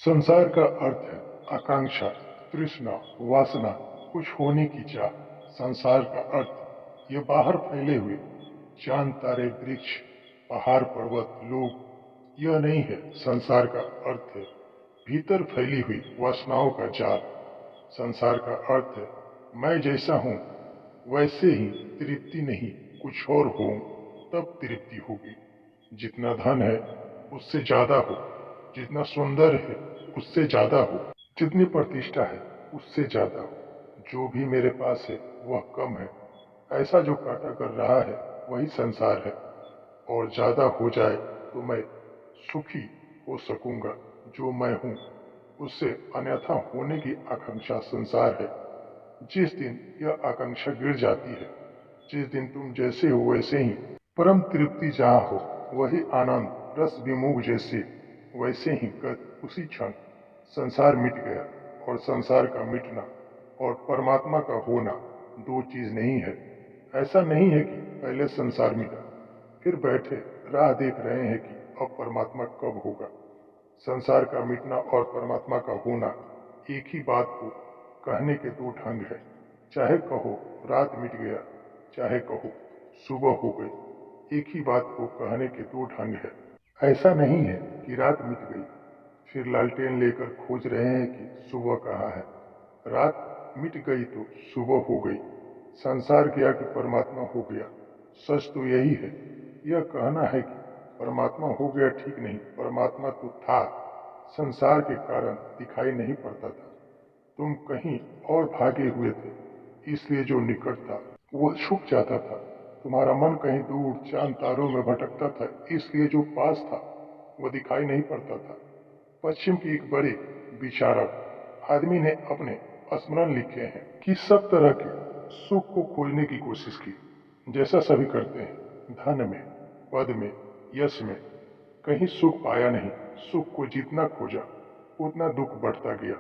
संसार का अर्थ है आकांक्षा, तृष्णा, वासना, कुछ होने की चाह। संसार का अर्थ ये बाहर फैले हुए चांद, तारे, वृक्ष, पहाड़, पर्वत, लोग यह नहीं है। संसार का अर्थ है भीतर फैली हुई वासनाओं का जाल। संसार का अर्थ है मैं जैसा हूँ वैसे ही, तृप्ति नहीं, कुछ और हो तब तृप्ति होगी। जितना धन है उससे ज्यादा हो, जितना सुंदर है उससे ज्यादा हो, जितनी प्रतिष्ठा है उससे ज्यादा हो। जो भी मेरे पास है वह कम है। ऐसा जो काटा कर रहा है वही संसार है। और ज्यादा हो जाए तो मैं सुखी हो सकूंगा। जो मैं हूँ उससे अन्यथा होने की आकांक्षा संसार है। जिस दिन यह आकांक्षा गिर जाती है, जिस दिन तुम जैसे हो वैसे ही, परम तृप्ति जहाँ हो, वही आनंद, रस विमुख जैसे वैसे ही गत उसी क्षण संसार मिट गया। और संसार का मिटना और परमात्मा का होना दो चीज नहीं है। ऐसा नहीं है कि पहले संसार मिटा फिर बैठे राह देख रहे हैं कि अब परमात्मा कब होगा। संसार का मिटना और परमात्मा का होना एक ही बात को कहने के दो ढंग है। चाहे कहो रात मिट गया, चाहे कहो सुबह हो गई, एक ही बात को कहने के दो ढंग है। ऐसा नहीं है कि रात मिट गई फिर लालटेन लेकर खोज रहे हैं कि सुबह कहाँ है। रात मिट गई तो सुबह हो गई। संसार गया कि परमात्मा हो गया। सच तो यही है। यह कहना है कि परमात्मा हो गया ठीक नहीं, परमात्मा तो था, संसार के कारण दिखाई नहीं पड़ता था। तुम कहीं और भागे हुए थे, इसलिए जो निकट था वो छुप जाता था। तुम्हारा मन कहीं दूर चांद तारों में भटकता था, इसलिए जो पास था वो दिखाई नहीं पड़ता था। पश्चिम के एक बड़े विचारक आदमी ने अपने स्मरण लिखे हैं कि सब तरह के सुख को खोजने की कोशिश की, जैसा सभी करते हैं। धन में, पद में, यश में, कहीं सुख पाया नहीं। सुख को जितना खोजा उतना दुख बढ़ता गया।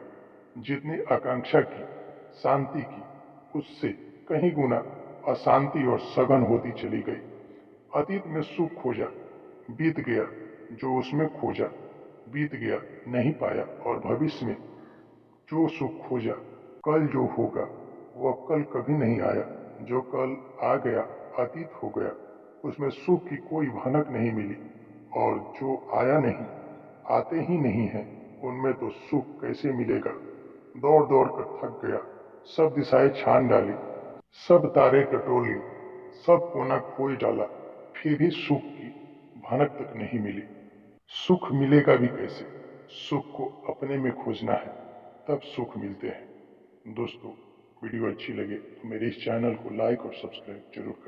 जितनी आकांक्षा की, शांति की, उससे कहीं गुना अशांति और सघन होती चली गई। अतीत में सुख खोजा, बीत गया। जो उसमें खोजा बीत गया, नहीं पाया। और भविष्य में जो सुख खोजा, कल जो होगा वह कल कभी नहीं आया। जो कल आ गया अतीत हो गया, उसमें सुख की कोई भनक नहीं मिली। और जो आया नहीं, आते ही नहीं है, उनमें तो सुख कैसे मिलेगा। दौड़ दौड़ कर थक गया, सब दिशाएं छान डाली, सब तारे टटोल ली, सब कोना खोज डाला, फिर भी सुख की भनक तक नहीं मिली। सुख मिलेगा भी कैसे? सुख को अपने में खोजना है, तब सुख मिलते हैं। दोस्तों, वीडियो अच्छी लगे तो मेरे इस चैनल को लाइक और सब्सक्राइब जरूर करें।